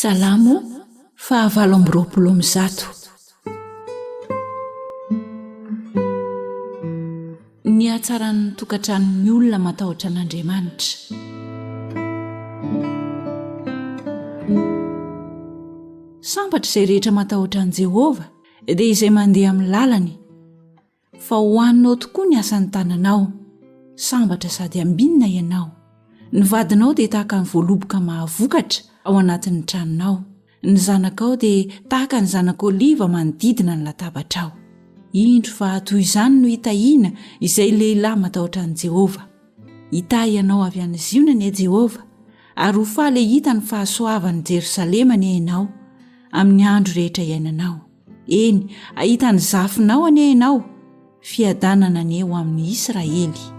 Salamo 20. Ny hatsaran'ny tokantranon'ny olona matahotra an'Andriamanitra. Sambatra izay rehetra matahotra an'i Jehovah dia izay mandeha amin'ny lalany, fa hohaninao tokoa ny asan'ny tananao, sambatra sady ambinina ianao. Ny vadinao dia tahaka ny voaloboka mahavokatra ao anatin'ny tranonao, ny zanakao dia tahaka ny zanak'oliva manodidina ny latabatrao. Indro fa toy izany no hitahiana izay lehilahy matahotra an'i Jehovah. Hitahy ianao avy any ziona ny Jehovah, ary ho faly hita ny fahasoavan'i Jerosalema ny ianao amin'ny andro rehetra iainanao. Eny, ahita ny zafinao any ianao, fiadanana ny eo amin'ny Israely.